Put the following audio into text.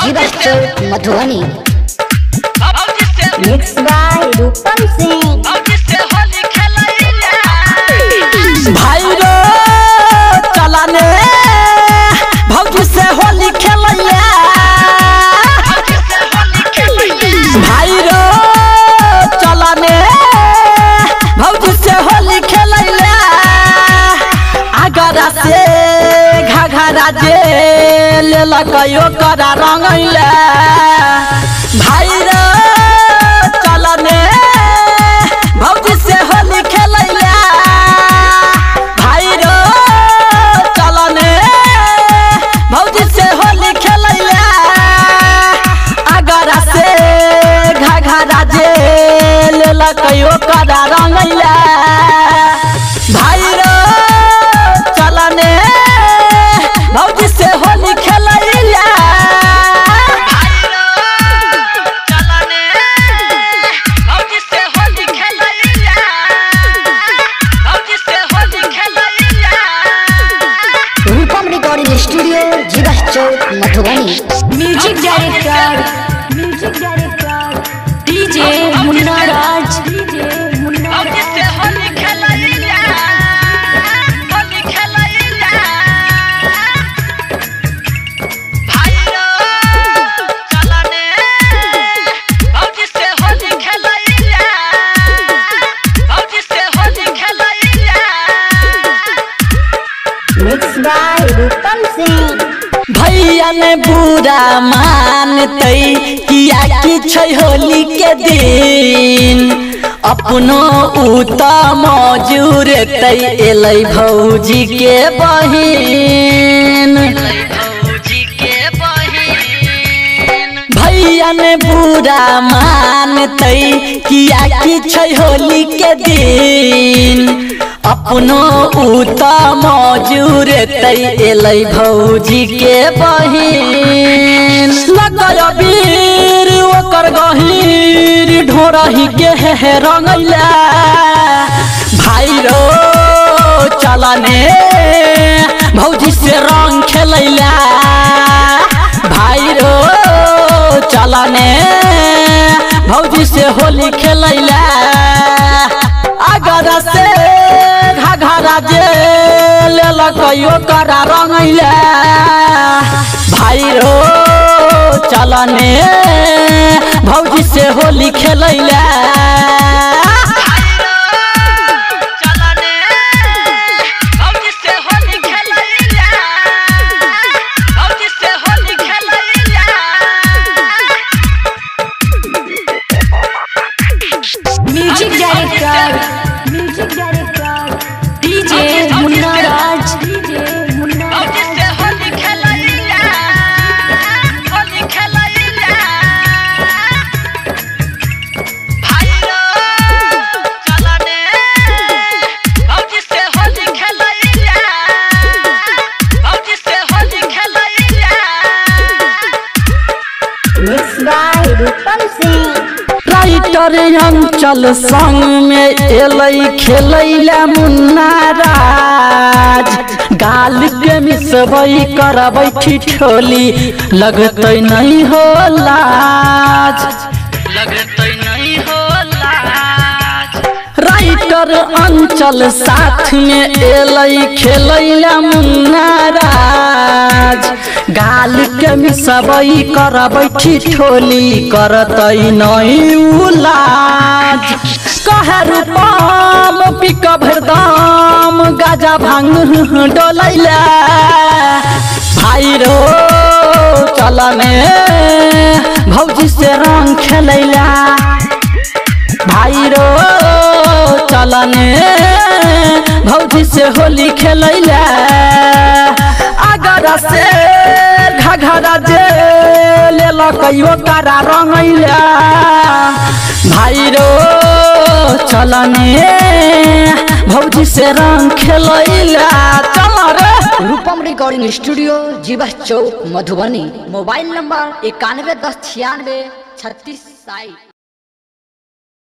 जिवच्छ Madhubani mix by Rupam Singh. भाई रो चलाने भौजी से होली खेलैया। भाई रो चलाने भौजी से होली खेलैया। आगरा से घाघरा जे लेलकयो करा रंगैला। भाई रो चलाने भौजी से होली खेलैला। भाई रो चलाने भौजी से होली खेलैला। आगरा से घाघरा जे लेलकयो करा रंगैला। भाई रो चलाने भौजी से होली खेलैला। Rupam recording studio Jivachh Madhubani. Music director DJ Munna Raj. Mix by Rupam Singh. भैया ने बुरा मानते किया कि छै होली के दिन। अपनो उत मौजूर एलै भौजी के बहिन। भैया ने बुरा मानते किया कि छै होली के दिन। अपनो उत मौजूर एलै भौजी के बहिन। लगय वीर ओकर गहीर ढोरही के हे रंगैला। भाई रो चलाने भौजी से रंग खेलैला। भाई रो चलाने भौजी से होली खेलैला। आगरा से घाघरा जे लेलकयो करा रंगैला। भाई रो चलाने भौजी से होली खेलैला। Music director DJ Munna Raj. Mix by Rupam Singh. Writer Anchal संग में एलै खेलैला मुन्ना राज। गाल के मिसबै करबै ठिठोली लगतै नहीं हो लाज। राइटर अंचल साथ में एलै खेलैला मुन्ना राज। गाल के मिसबै करबै ठिठोली करतै नहीं लाज। कहे रूपम पिक भरदाम गाजा भांग डोलैला। भाई रो चलाने भौजी से रंग खेलैला। भाई रो चलाने भौजी से होली खेलैला। आगरा से घाघरा जे लेलकयो करा रंगैला। भाई रो चलाने भौजी से रंग खेलैला। चल रे। Rupam recording studio Jivachh Madhubani. Mobile number 91109636।